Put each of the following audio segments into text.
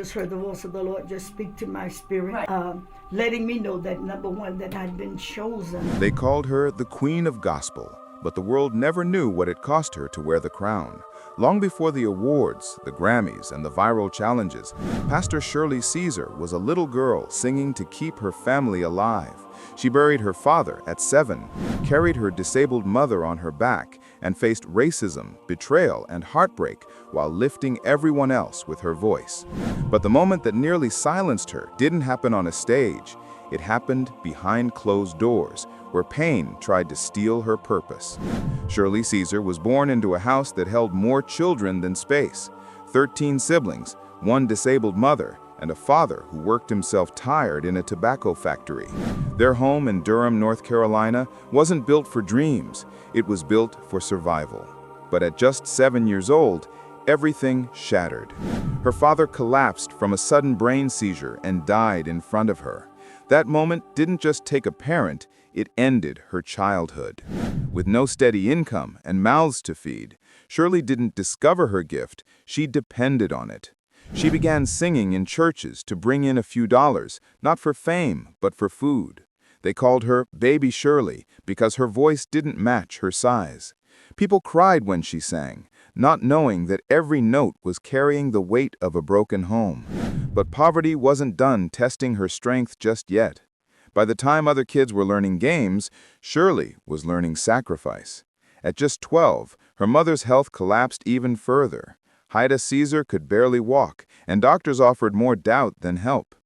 Just heard the voice of the Lord just speak to my spirit, letting me know that number one, that I'd been chosen. They called her the Queen of Gospel, but the world never knew what it cost her to wear the crown. Long before the awards, the Grammys, and the viral challenges, Pastor Shirley Caesar was a little girl singing to keep her family alive. She buried her father at 7, carried her disabled mother on her back, and faced racism, betrayal, and heartbreak while lifting everyone else with her voice. But the moment that nearly silenced her didn't happen on a stage. It happened behind closed doors, where pain tried to steal her purpose. Shirley Caesar was born into a house that held more children than space. 13 siblings, 1 disabled mother, and a father who worked himself tired in a tobacco factory. Their home in Durham, North Carolina, wasn't built for dreams. It was built for survival. But at just 7 years old, everything shattered. Her father collapsed from a sudden brain seizure and died in front of her. That moment didn't just take a parent, it ended her childhood. With no steady income and mouths to feed, Shirley didn't discover her gift, she depended on it. She began singing in churches to bring in a few dollars, not for fame, but for food. They called her Baby Shirley because her voice didn't match her size. People cried when she sang, not knowing that every note was carrying the weight of a broken home. But poverty wasn't done testing her strength just yet. By the time other kids were learning games, Shirley was learning sacrifice. At just 12, her mother's health collapsed even further. Haida Caesar could barely walk, and doctors offered more doubt than help.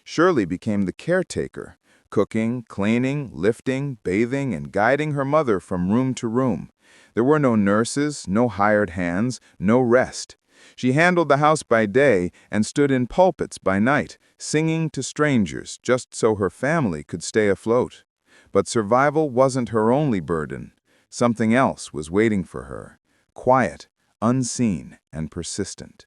Shirley became the caretaker, cooking, cleaning, lifting, bathing, and guiding her mother from room to room. There were no nurses, no hired hands, no rest. She handled the house by day and stood in pulpits by night, singing to strangers just so her family could stay afloat. But survival wasn't her only burden. Something else was waiting for her, quiet, unseen, and persistent.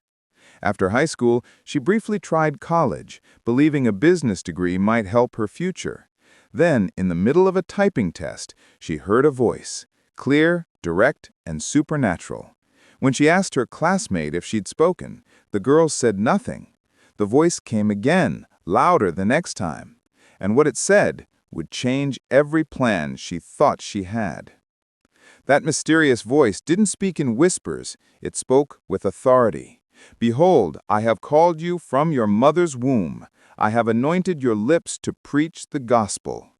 After high school, she briefly tried college, believing a business degree might help her future. Then, in the middle of a typing test, she heard a voice, clear, direct, and supernatural. When she asked her classmate if she'd spoken, the girl said nothing. The voice came again, louder the next time, and what it said would change every plan she thought she had. That mysterious voice didn't speak in whispers, it spoke with authority. "Behold, I have called you from your mother's womb. I have anointed your lips to preach the gospel."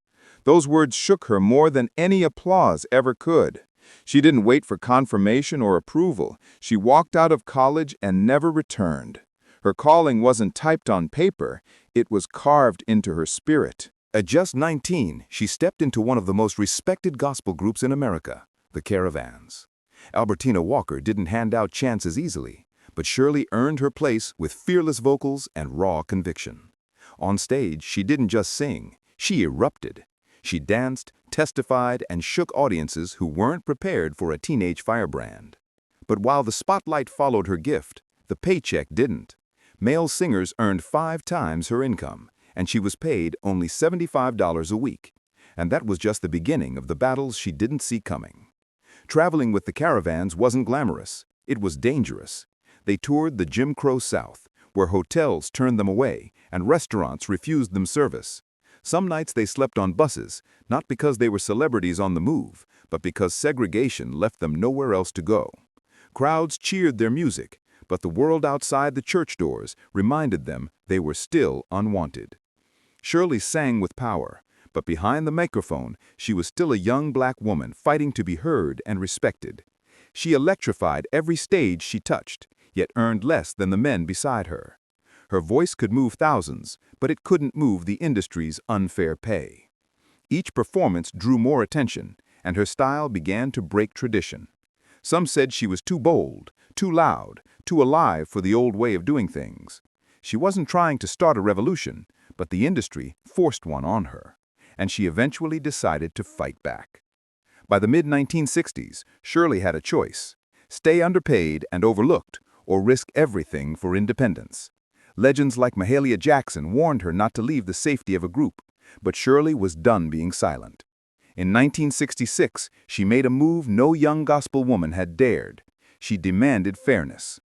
Those words shook her more than any applause ever could. She didn't wait for confirmation or approval. She walked out of college and never returned. Her calling wasn't typed on paper, it was carved into her spirit. At just 19, she stepped into one of the most respected gospel groups in America, the Caravans. Albertina Walker didn't hand out chances easily, but Shirley earned her place with fearless vocals and raw conviction. On stage, she didn't just sing, she erupted. She danced, testified, and shook audiences who weren't prepared for a teenage firebrand. But while the spotlight followed her gift, the paycheck didn't. Male singers earned 5 times her income, and she was paid only $75 a week. And that was just the beginning of the battles she didn't see coming. Traveling with the Caravans wasn't glamorous, it was dangerous. They toured the Jim Crow South, where hotels turned them away and restaurants refused them service. Some nights they slept on buses, not because they were celebrities on the move, but because segregation left them nowhere else to go. Crowds cheered their music, but the world outside the church doors reminded them they were still unwanted. Shirley sang with power, but behind the microphone, she was still a young black woman fighting to be heard and respected. She electrified every stage she touched, yet earned less than the men beside her. Her voice could move thousands, but it couldn't move the industry's unfair pay. Each performance drew more attention, and her style began to break tradition. Some said she was too bold, too loud, too alive for the old way of doing things. She wasn't trying to start a revolution, but the industry forced one on her, and she eventually decided to fight back. By the mid-1960s, Shirley had a choice: stay underpaid and overlooked, or risk everything for independence. Legends like Mahalia Jackson warned her not to leave the safety of a group, but Shirley was done being silent. In 1966, she made a move no young gospel woman had dared. She demanded fairness.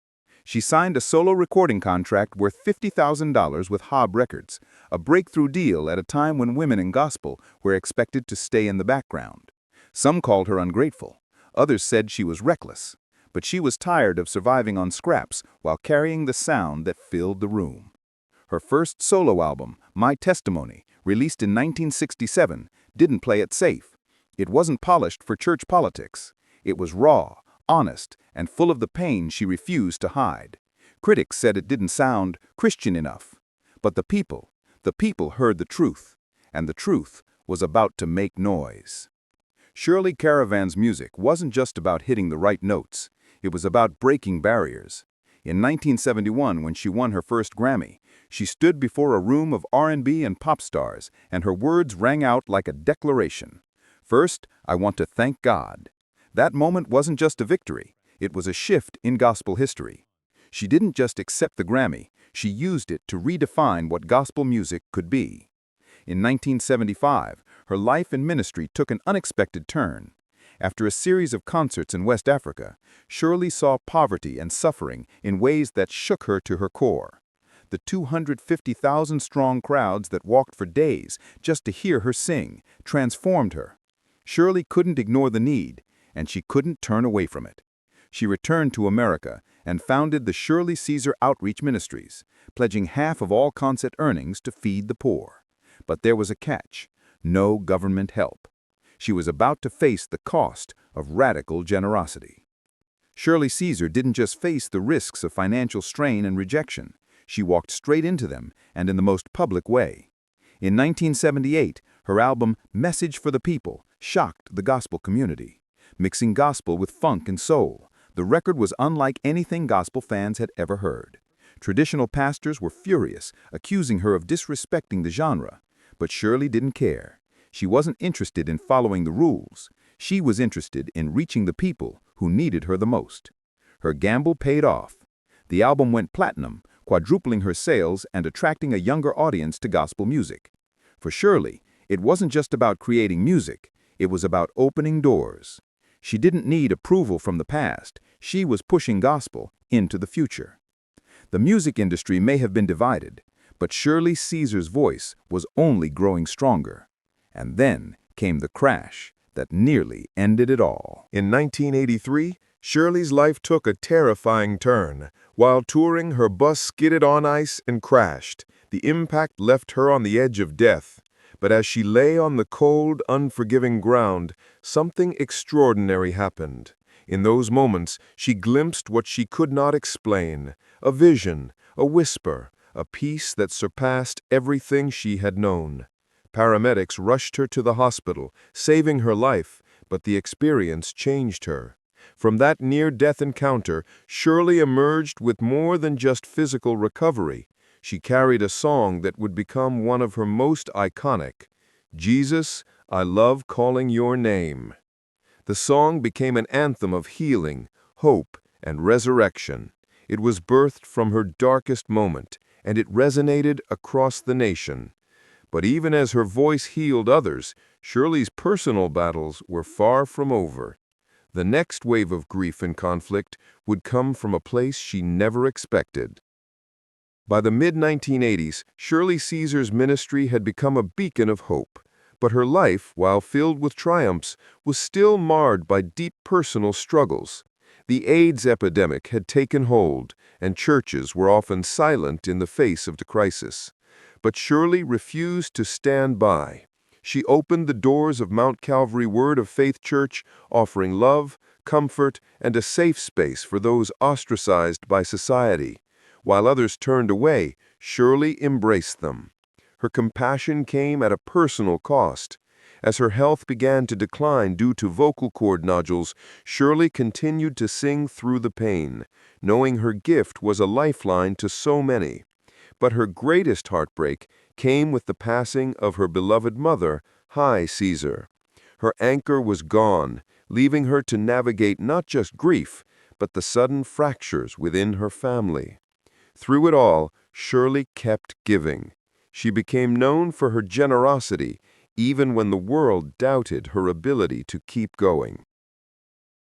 She signed a solo recording contract worth $50,000 with Hobb Records, a breakthrough deal at a time when women in gospel were expected to stay in the background. Some called her ungrateful. Others said she was reckless. But she was tired of surviving on scraps while carrying the sound that filled the room. Her first solo album, My Testimony, released in 1967, didn't play it safe. It wasn't polished for church politics. It was raw, honest, and full of the pain she refused to hide. Critics said it didn't sound Christian enough. But the people heard the truth, and the truth was about to make noise. Shirley Caravan's music wasn't just about hitting the right notes. It was about breaking barriers. In 1971, when she won her first Grammy, she stood before a room of R&B and pop stars, and her words rang out like a declaration. First, I want to thank God. That moment wasn't just a victory. It was a shift in gospel history. She didn't just accept the Grammy. She used it to redefine what gospel music could be. In 1975, her life and ministry took an unexpected turn. After a series of concerts in West Africa, Shirley saw poverty and suffering in ways that shook her to her core. The 250,000-strong crowds that walked for days just to hear her sing transformed her. Shirley couldn't ignore the need, and she couldn't turn away from it. She returned to America and founded the Shirley Caesar Outreach Ministries, pledging half of all concert earnings to feed the poor. But there was a catch: no government help. She was about to face the cost of radical generosity. Shirley Caesar didn't just face the risks of financial strain and rejection. She walked straight into them, and in the most public way. In 1978, her album Message for the People shocked the gospel community. Mixing gospel with funk and soul, the record was unlike anything gospel fans had ever heard. Traditional pastors were furious, accusing her of disrespecting the genre. But Shirley didn't care. She wasn't interested in following the rules. She was interested in reaching the people who needed her the most. Her gamble paid off. The album went platinum, quadrupling her sales and attracting a younger audience to gospel music. For Shirley, it wasn't just about creating music. It was about opening doors. She didn't need approval from the past. She was pushing gospel into the future. The music industry may have been divided, but Shirley Caesar's voice was only growing stronger. And then came the crash that nearly ended it all. In 1983, Shirley's life took a terrifying turn. While touring, her bus skidded on ice and crashed. The impact left her on the edge of death. But as she lay on the cold, unforgiving ground, something extraordinary happened. In those moments, she glimpsed what she could not explain: a vision, a whisper, a peace that surpassed everything she had known. Paramedics rushed her to the hospital, saving her life, but the experience changed her. From that near-death encounter, Shirley emerged with more than just physical recovery. She carried a song that would become one of her most iconic: Jesus, I Love Calling Your Name. The song became an anthem of healing, hope, and resurrection. It was birthed from her darkest moment, and it resonated across the nation. But even as her voice healed others, Shirley's personal battles were far from over. The next wave of grief and conflict would come from a place she never expected. By the mid-1980s, Shirley Caesar's ministry had become a beacon of hope. But her life, while filled with triumphs, was still marred by deep personal struggles. The AIDS epidemic had taken hold, and churches were often silent in the face of the crisis. But Shirley refused to stand by. She opened the doors of Mount Calvary Word of Faith Church, offering love, comfort, and a safe space for those ostracized by society. While others turned away, Shirley embraced them. Her compassion came at a personal cost. As her health began to decline due to vocal cord nodules, Shirley continued to sing through the pain, knowing her gift was a lifeline to so many. But her greatest heartbreak came with the passing of her beloved mother, Caesar. Her anchor was gone, leaving her to navigate not just grief, but the sudden fractures within her family. Through it all, Shirley kept giving. She became known for her generosity, even when the world doubted her ability to keep going.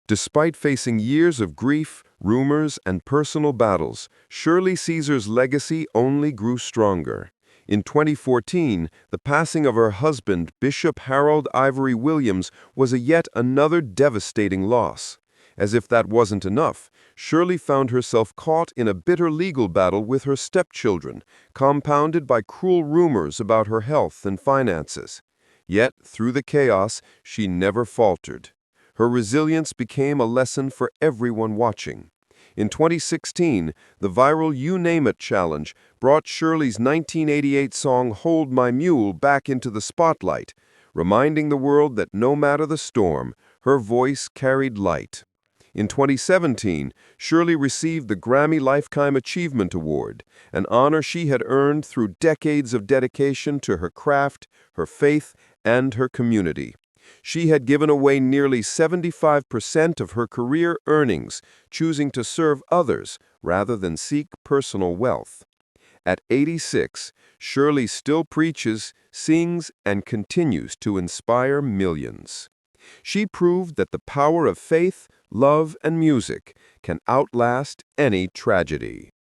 Despite facing years of grief, rumors, and personal battles, Shirley Caesar's legacy only grew stronger. In 2014, the passing of her husband, Bishop Harold Ivory Williams, was yet another devastating loss. As if that wasn't enough, Shirley found herself caught in a bitter legal battle with her stepchildren, compounded by cruel rumors about her health and finances. Yet, through the chaos, she never faltered. Her resilience became a lesson for everyone watching. In 2016, the viral You Name It challenge brought Shirley's 1988 song Hold My Mule back into the spotlight, reminding the world that no matter the storm, her voice carried light. In 2017, Shirley received the Grammy Lifetime Achievement Award, an honor she had earned through decades of dedication to her craft, her faith, and her community. She had given away nearly 75% of her career earnings, choosing to serve others rather than seek personal wealth. At 86, Shirley still preaches, sings, and continues to inspire millions. She proved that the power of faith, love, and music can outlast any tragedy.